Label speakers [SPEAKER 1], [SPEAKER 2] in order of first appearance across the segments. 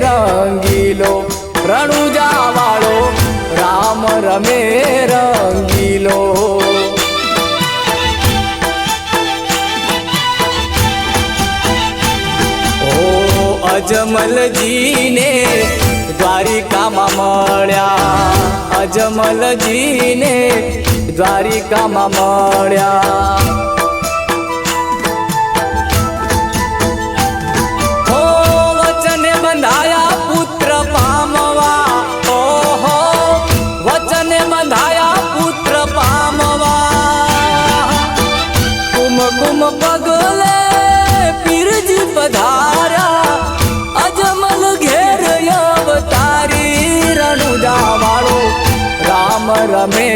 [SPEAKER 1] રંગીલો રણુજા વાળો રામ રમે રંગીલો અજમલજીને દ્વારિકામાં મળ્યા અજમલજીને દ્વારિકામાં મળ્યા હો વચને બંધાયા પુત્ર પામવા ઓહો વચને બંધાયા પુત્ર પામવા કુમ કુમ પગલે પીરજી પધાર્યા અજમલ ઘેર અવતારી રણુજા વાળો રામ રમે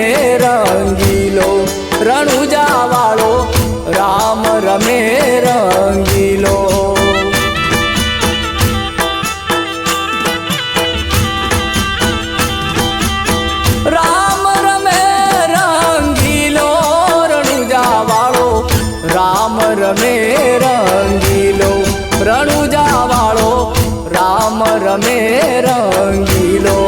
[SPEAKER 1] રંગીલો રણુજા વાળો રામ રમે રંગીલો રામ રમે રંગીલો રણુજા વાળો રામ રમે રંગીલો રણુજા વાળો રામ રમે રંગીલો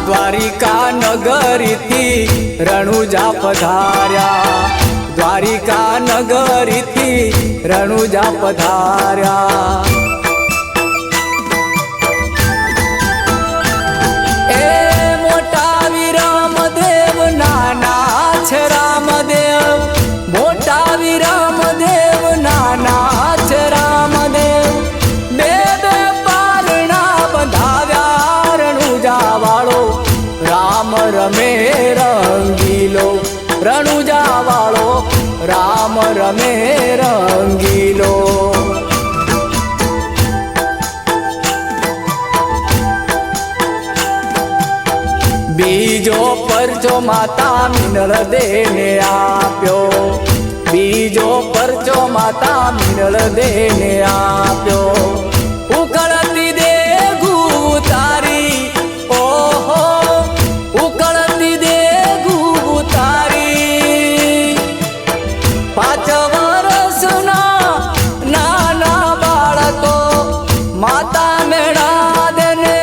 [SPEAKER 1] દ્વારિકા નગરીથી રણુજા પધાર્યા દ્વારિકા નગરીથી રણુજા પધાર્યા એ મોટા વીર રામદેવ નાના છે રામદેવ મોટા વીર રામદેવ નાના છે રામદેવ બે બે પારણા બંધાવ્યા રણુજા વાળો રામ રમે રંગીલો રણુજા વાળો રામ રમે રંગીલો બીજો પરચો માતા મિનળ દેને આપ્યો બીજો પરચો માતા મિનળ દેને આપ્યો ઉકળતી દેગુ તારી ઓહો ઉકળતી દેગુ તારી 5 વર્ષના નાના બાળકો માતા મેળા દેને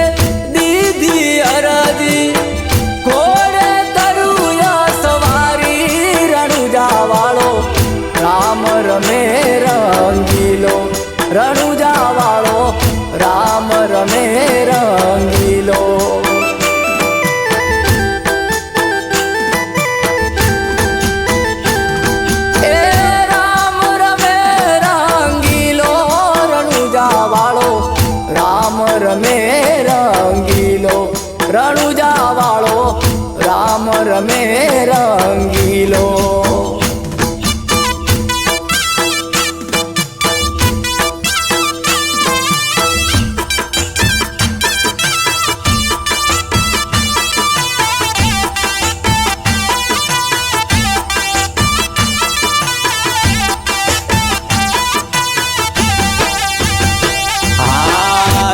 [SPEAKER 1] દીધી અરજી ઘોડે તરુયા સવારી રણુજા વાળો રામ રમે રંગીલો રણુજા વાળો રામ રમે રંગીલો એ રામ રમે રંગીલો રણુજા વાળો રામ રમે રંગીલો રણુજા વાળો રામ રમે રંગીલો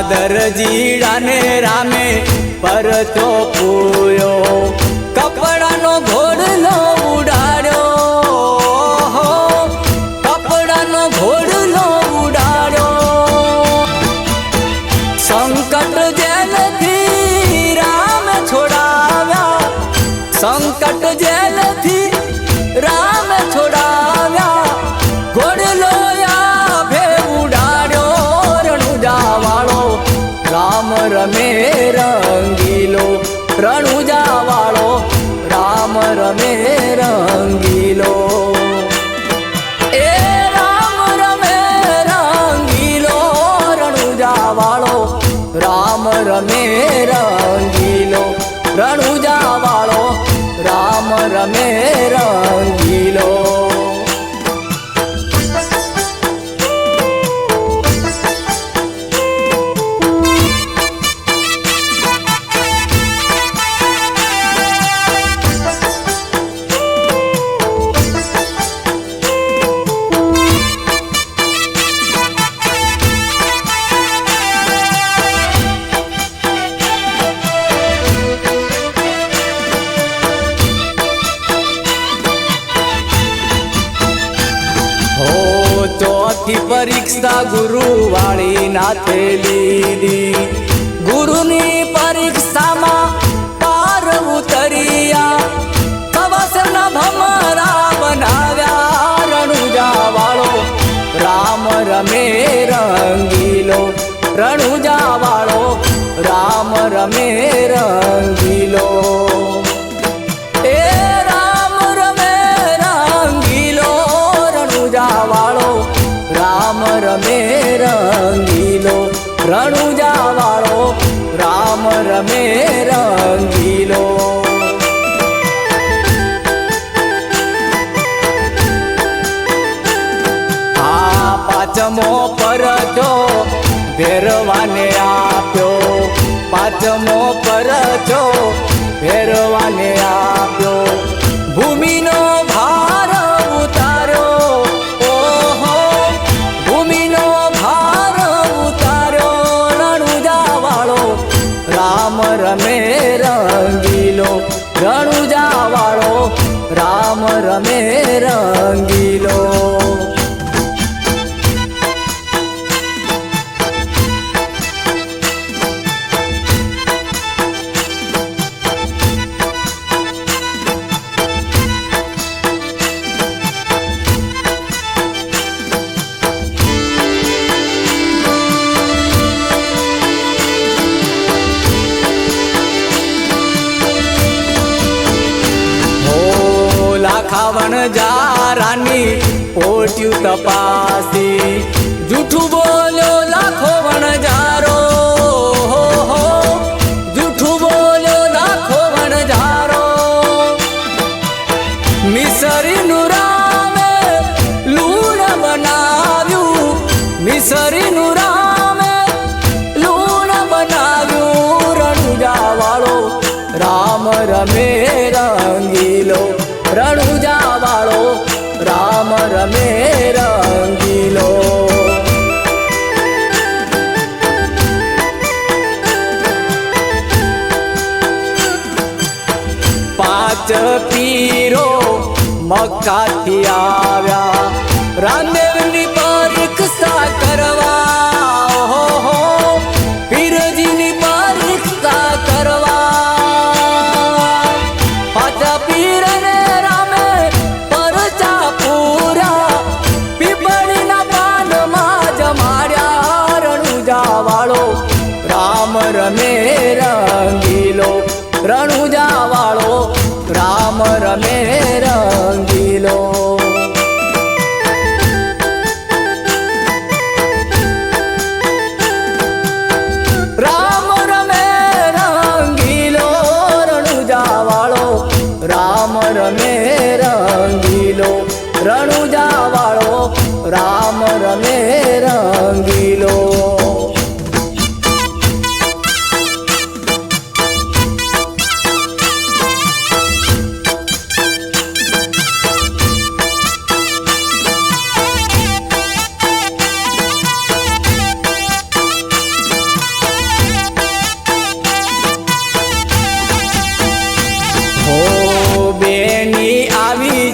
[SPEAKER 1] દરજીડાને રામે પરચો પૂયો કપડાનો ઘોડલો ઉડાડ્યો કપડાનો ઘોડલો ઉડાડ્યો સંકટ જેલથી રામ છોડાવ્યા સંકટ જેલથી રામ છોડાવ્યા ઘોડલો આભે ઉડાડ્યો રણુજા વાળો રામ રમે રંગીલો રણુજા વાળો રામ રમે રંગીલો એ રામ રમે રંગીલો રણુજા વાળો રામ રમે રંગીલો રણુજા વાળો રામ રમે રંગીલો મોટી પરીક્ષા ગુરુ વાળી નાથે લીધી. ગુરુની પરીક્ષામાં પાર ઉતર્યા, કવસના ભમરા બનાવ્યા. રણુજા વાળો રામ રમે રંગીલો, રણુજા વાળો રામ રમે રંગીલો. એ રામ રમે રંગીલો, રણુજા વાળો રામ રમે રંગીલો, રણુજા વાળો રામ રમે રંગીલો. આ પાંચમો પરચો ભેરવાને આપ્યો, પાંચમો પરચો ભેરવાને આપ્યો. ભૂમિનો ભાર ઉતાર્યો, ઓહો ભૂમિનો ભાર ઉતાર્યો. રણુજા વાળો રામ રમે રંગીલો, રણુજા વાળો રામ રમે રંગીલો. ખાવણ જારાની પોટ્યું તપાસી, જૂઠું બોલ્યો લાખો વણજારો, જૂઠું બોલ્યો લાખો વણજારો. મિસરીનું રામે લૂણ બનાવ્યું, મિસરીનું રામે લૂણ બનાવ્યું. રણુજા વાળો રામ રમે રંગીલો, રણુજા વાળો રામ રમે રંગીલો. પાંચ પીરો મક્કાથી આવ્યા, રામદેવની પરીક્ષા કરવા, ઓહો પીરજીની પરીક્ષા કરવા. પાંચ પીરને રામ રમે રંગીલો, રણુજા વાળો રામ રમે રંગીલો. રામ રમે રંગીલો, રણુજા વાળો રામ રમે રંગીલો, રણુજા વાળો રામ રમે રંગીલો.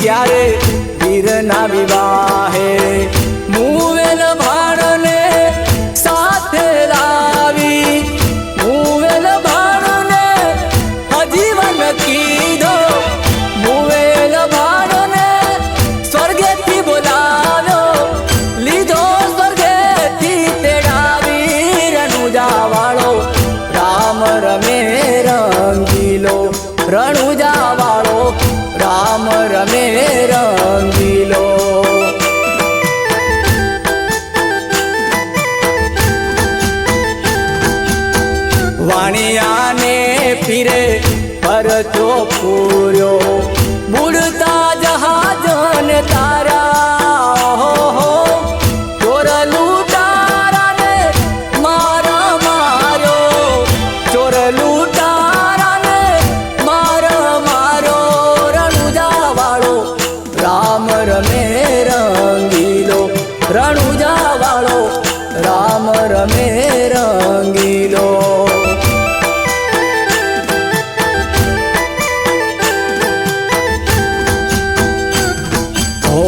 [SPEAKER 1] જ્યારે વીરના વિવાહે મુવેલ ભાણને સાથે લાવી, મુવેલ ભાણને હજીવન કીધો, મુવેલ ભાણને સ્વર્ગેથી બોલાવ્યો, લીધો સ્વર્ગેથી તેડાવી. રણુજા વાળો રામ રમે રંગીલો, રણુજા વાળો રામ રમે રંગીલો. વાણિયાને ફીરે પરચો પૂર્યો, બુડતા જહાજને તારા, ચોર લૂંટારાને મારા માર્યો, ચોર લૂંટારાને મારા માર્યો. રણુજા વાળો રામ રમે રંગીલો, રણુજા વાળો રામ રમે રંગીલો. ઓ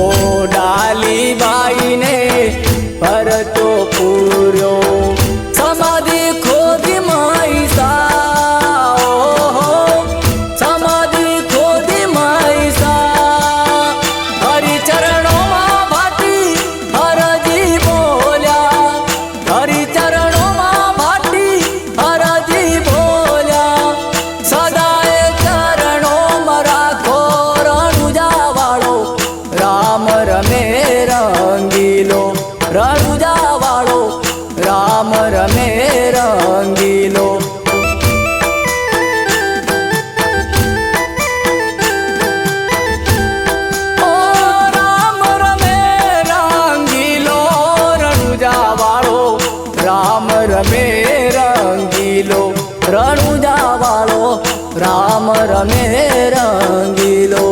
[SPEAKER 1] રણુજા વાળો રામ રમે રંગીલો